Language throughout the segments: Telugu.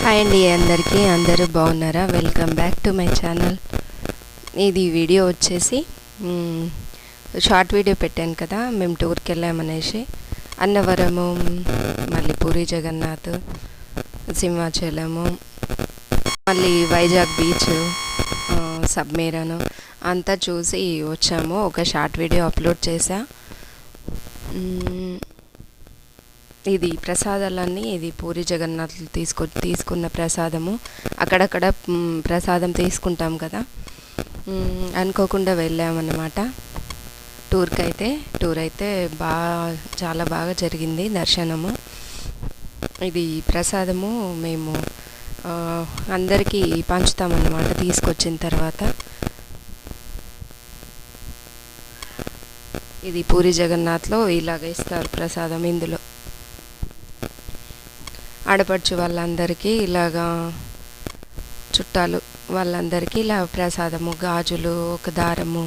హాయ్ అండి అందరికీ, అందరూ బాగున్నారా? Welcome back to my channel. ఇది వీడియో వచ్చేసి షార్ట్ వీడియో పెట్టాను కదా, మేము టూర్కి వెళ్ళామనేసి. అన్నవరము, మళ్ళీ పూరి జగన్నాథ్, సింహాచలము, మళ్ళీ వైజాగ్ బీచ్, సబ్మెరీన్ అంతా చూసి వచ్చాము. ఒక షార్ట్ వీడియో అప్లోడ్ చేశా. ఇది ప్రసాదాలన్నీ, ఇది పూరి జగన్నాథ్లు తీసుకున్న ప్రసాదము. అక్కడక్కడ ప్రసాదం తీసుకుంటాం కదా, అనుకోకుండా వెళ్ళామన్నమాట టూర్ అయితే చాలా బాగా జరిగింది దర్శనము. ఇది ప్రసాదము మేము అందరికీ పంచుతామన్నమాట తీసుకొచ్చిన తర్వాత. ఇది పూరి జగన్నాథ్లో ఇలాగ ఇస్తారు ప్రసాదం. ఇందులో ఆడపడుచు వాళ్ళందరికీ, ఇలాగా చుట్టాలు వాళ్ళందరికీ ఇలా ప్రసాదము, గాజులు, ఒక దారము,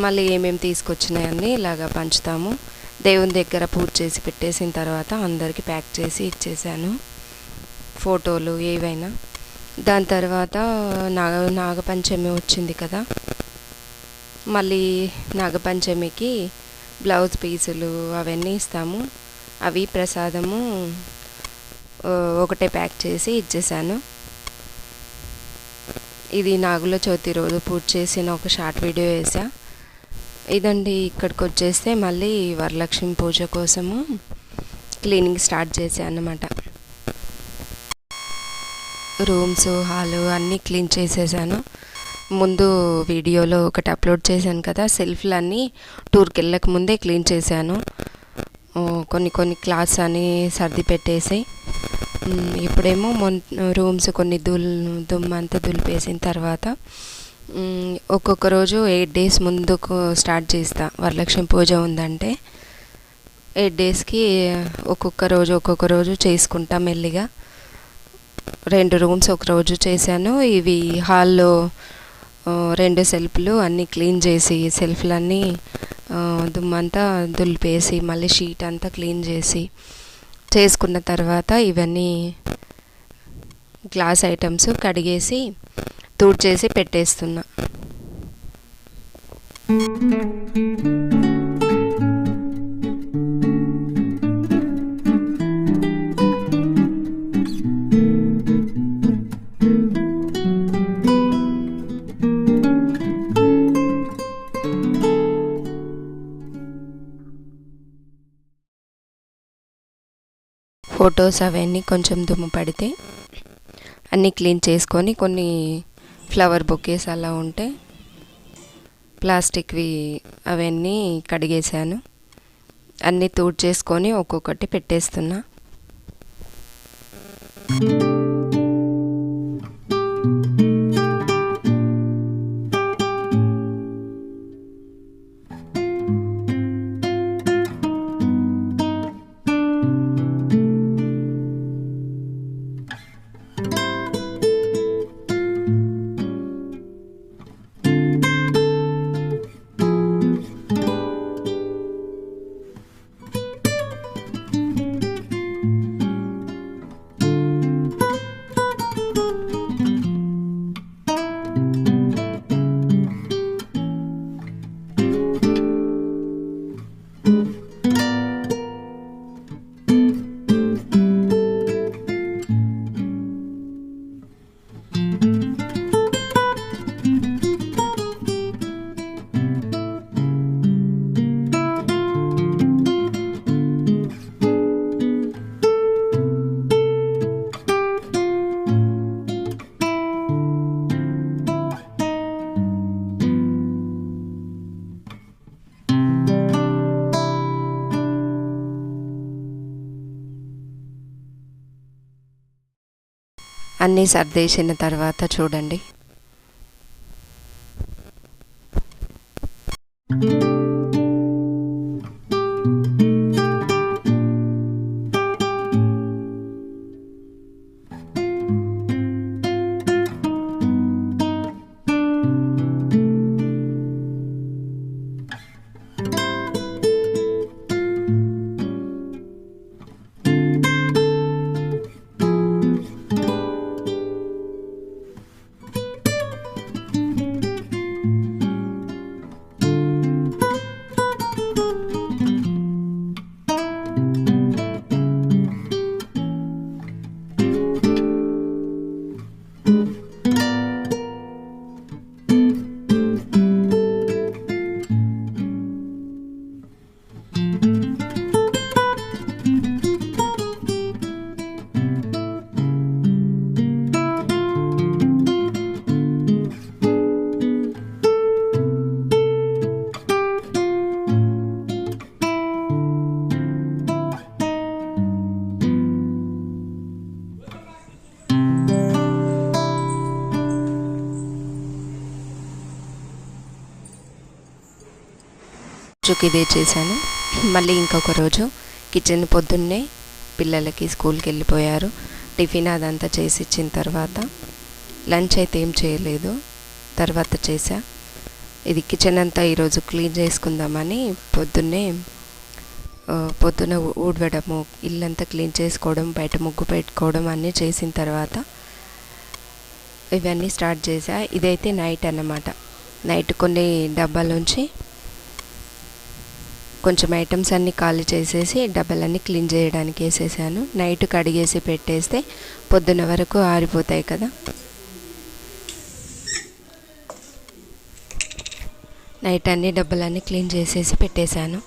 మళ్ళీ ఏమేమి తీసుకొచ్చినాయన్నీ ఇలాగా పంచుతాము. దేవుని దగ్గర పూజ చేసి పెట్టేసిన తర్వాత అందరికీ ప్యాక్ చేసి ఇచ్చేసాను, ఫోటోలు ఏవైనా. దాని తర్వాత నాగపంచమి వచ్చింది కదా, మళ్ళీ నాగపంచమికి బ్లౌజ్ పీసులు అవన్నీ ఇస్తాము. అవి ప్రసాదము ఒకటే ప్యాక్ చేసి ఇచ్చేసాను. ఇది నాగుల చవితి రోజు పూజ చేసిన ఒక షార్ట్ వీడియో వేసా. ఇదండి, ఇక్కడికి వచ్చేస్తే మళ్ళీ వరలక్ష్మి పూజ కోసము క్లీనింగ్ స్టార్ట్ చేశాను అన్నమాట. రూమ్స్, హాలు అన్నీ క్లీన్ చేసేసాను. ముందు వీడియోలో ఒకటి అప్లోడ్ చేశాను కదా, సెల్ఫ్లన్నీ టూర్కి వెళ్ళక ముందే క్లీన్ చేశాను. కొన్ని క్లాత్స్ అని సర్ది పెట్టేసి, ఇప్పుడేమో రూమ్స్ కొన్ని దుమ్మంతా దులిపేసిన తర్వాత ఒక్కొక్క రోజు 8 days ముందుకు స్టార్ట్ చేస్తా. వరలక్ష్మి పూజ ఉందంటే 8 daysకి ఒక్కొక్క రోజు చేసుకుంటా మెల్లిగా. 2 rooms ఒక రోజు చేశాను. ఇవి హాల్లో 2 సెల్ఫ్లు అన్నీ క్లీన్ చేసి, సెల్ఫ్లన్నీ దుమ్మంతా దులిపేసి, మళ్ళీ షీట్ అంతా క్లీన్ చేసి చేసుకున్న తర్వాత ఇవన్నీ గ్లాస్ ఐటమ్స్ కడిగేసి తుడిచేసి పెట్టేస్తున్నా. ఫొటోస్ అవన్నీ కొంచెం దుమ్ము పడితే అన్నీ క్లీన్ చేసుకొని, కొన్ని ఫ్లవర్ బొకేస్ అలా ఉంటే ప్లాస్టిక్వి అవన్నీ కడిగేసాను. అన్నీ తుడిచేసుకొని ఒక్కొక్కటి పెట్టేస్తున్నా. అన్నీ సర్దేసిన తర్వాత చూడండి, రోజుకి ఇదే చేశాను. మళ్ళీ ఇంకొక రోజు కిచెన్ పొద్దున్నే పిల్లలకి స్కూల్కి వెళ్ళిపోయారు. టిఫిన్ అదంతా చేసి ఇచ్చిన తర్వాత లంచ్ అయితే ఏం చేయలేదు, తర్వాత చేసా. ఇది కిచెన్ అంతా ఈరోజు క్లీన్ చేసుకుందామని పొద్దున ఊడవడము, ఇల్లంతా క్లీన్ చేసుకోవడం, బయట ముగ్గు పెట్టుకోవడం అన్నీ చేసిన తర్వాత ఇవన్నీ స్టార్ట్ చేసా. ఇదైతే నైట్ అన్నమాట. నైట్ కొన్ని డబ్బాలోంచి కొంచెం ఐటమ్స్ అన్నీ ఖాళీ చేసేసి డబ్బాలన్నీ క్లీన్ చేయడానికి వేసేసాను. నైట్ కడిగేసి పెట్టేస్తే పొద్దున వరకు ఆరిపోతాయి కదా. నైట్ అన్ని డబ్బాలన్నీ క్లీన్ చేసేసి పెట్టేశాను.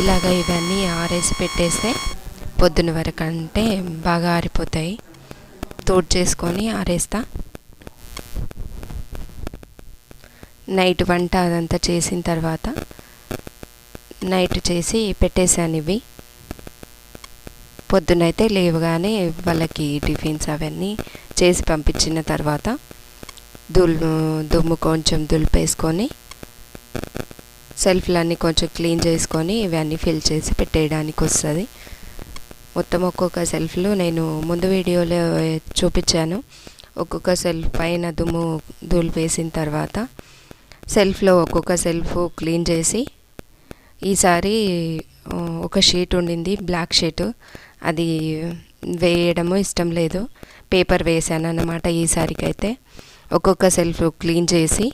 ఇలాగ ఇవన్నీ ఆరేసి పెట్టేస్తే పొద్దున వరకు అంటే బాగా ఆరిపోతాయి. తోడు చేసుకొని ఆరేస్తా. నైట్ వంట అదంతా చేసిన తర్వాత నైట్ చేసి పెట్టేశాను. ఇవి పొద్దునైతే లేవగానే వాళ్ళకి టిఫిన్స్ అవన్నీ చేసి పంపించిన తర్వాత దుమ్ము కొంచెం దులిపేసుకొని సెల్ఫ్లన్నీ కొంచెం క్లీన్ చేసుకొని ఇవన్నీ ఫిల్ చేసి పెట్టేయడానికి వస్తుంది. మొత్తం ఒక్కొక్క సెల్ఫ్లో నేను ముందు వీడియోలో చూపించాను. ఒక్కొక్క సెల్ఫ్ పైన దుమ్ము దులిపేసిన తర్వాత సెల్ఫ్లో ఒక్కొక్క సెల్ఫ్ క్లీన్ చేసి, ఈసారి ఒక షీట్ ఉండింది బ్లాక్ షీట్, అది వేయడము ఇష్టం లేదు, పేపర్ వేసాను అన్నమాట. ఈసారికి అయితే ఒక్కొక్క సెల్ఫ్ క్లీన్ చేసి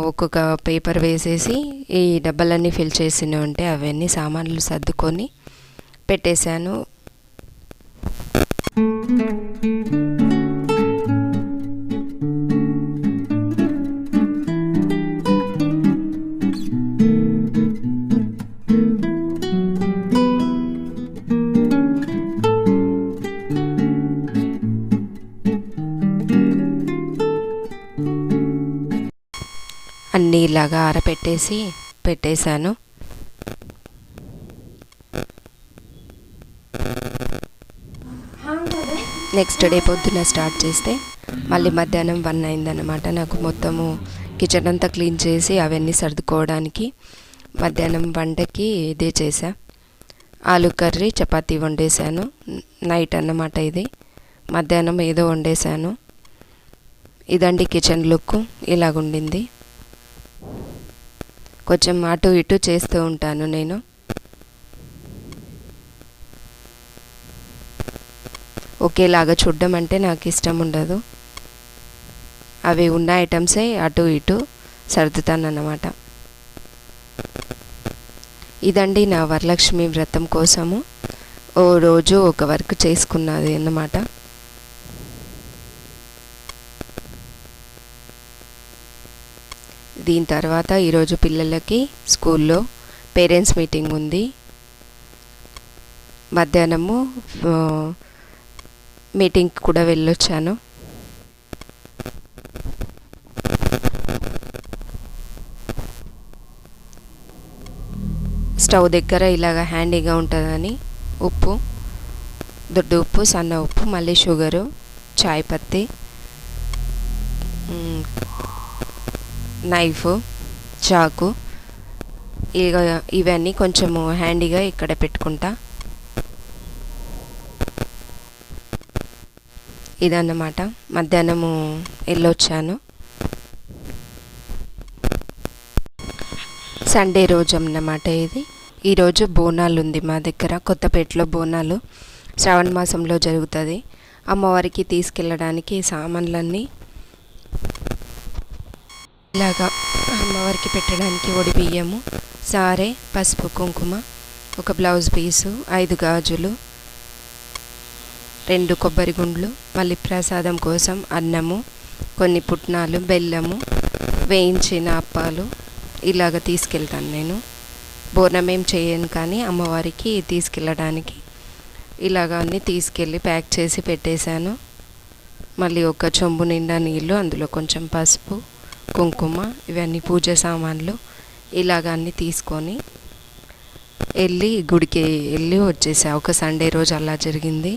ఒక్కొక్క పేపర్ వేసేసి ఈ డబ్బాలన్నీ ఫిల్ చేసి ఉంటే అవన్నీ సామాన్లు సర్దుకొని పెట్టేశాను. అన్నీ ఇలాగా ఆరపెట్టేసి పెట్టేశాను. నెక్స్ట్ డే పొద్దున స్టార్ట్ చేస్తే మళ్ళీ మధ్యాహ్నం 1 అయిందన్నమాట. నాకు మొత్తము కిచెన్ అంతా క్లీన్ చేసి అవన్నీ సర్దుకోవడానికి మధ్యాహ్నం వంటకి ఇదే చేసా. ఆలు కర్రీ, చపాతీ వండేసాను. నైట్ అన్నమాట ఇది. మధ్యాహ్నం ఏదో వండేసాను. ఇదండి కిచెన్ లుక్, ఇలాగుండింది. కొంచెం అటు ఇటు చేస్తూ ఉంటాను నేను. ఒకేలాగా చూడడం అంటే నాకు ఇష్టం ఉండదు. అవి ఉన్న ఐటమ్సే అటు ఇటు సర్దుతానన్నమాట. ఇదండి నా వరలక్ష్మి వ్రతం కోసము ఓ రోజు ఒక వర్క్ చేసుకున్నది అన్నమాట. దీని తర్వాత ఈరోజు పిల్లలకి స్కూల్లో పేరెంట్స్ మీటింగ్ ఉంది. మధ్యాహ్నము మీటింగ్కి కూడా వెళ్ళొచ్చాను. స్టవ్ దగ్గర ఇలాగ హ్యాండీగా ఉంటుందని ఉప్పు, దొడ్డు ఉప్పు, సన్న ఉప్పు, మళ్ళీ షుగరు, చాయ్ పత్తి, నైఫ్, చాకు ఇవన్నీ కొంచెము హ్యాండీగా ఇక్కడ పెట్టుకుంటా. ఇదన్నమాట. మధ్యాహ్నము వెళ్ళొచ్చాను. సండే రోజు అన్నమాట ఇది. ఈరోజు బోనాలు ఉంది మా దగ్గర, కొత్తపేటలో బోనాలు శ్రావణ మాసంలో జరుగుతుంది. అమ్మవారికి తీసుకెళ్ళడానికి సామాన్లన్నీ ఇలాగా అమ్మవారికి పెట్టడానికి బియ్యము, సారే, పసుపు, కుంకుమ, ఒక బ్లౌజ్ పీసు, 5 గాజులు, 2 కొబ్బరి గుండ్లు, మళ్ళీ ప్రసాదం కోసం అన్నము, కొన్ని పుట్నాలు, బెల్లము, వేయించిన అప్పాలు ఇలాగ తీసుకెళ్తాను నేను. బోనం ఏం చేయను కానీ అమ్మవారికి తీసుకెళ్ళడానికి ఇలాగ అన్నీ తీసుకెళ్ళి ప్యాక్ చేసి పెట్టేశాను. మళ్ళీ ఒక చెంబు నిండా నీళ్ళు, అందులో కొంచెం పసుపు, కుంకుమ, ఇవన్నీ పూజ సామాన్లు ఇలాగ అన్నీ తీసుకొని వెళ్ళి గుడికి వెళ్ళి వచ్చేసా. ఒక సండే రోజు అలా జరిగింది.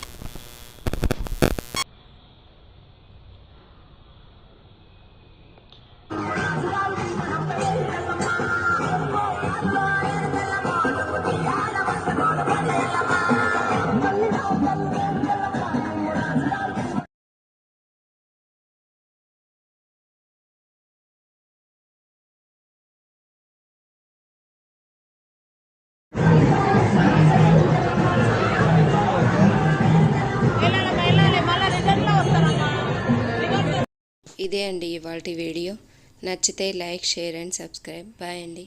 ఇదే అండి ఇవాల్టి వీడియో. నచ్చితే like, share and subscribe. Bye అండి.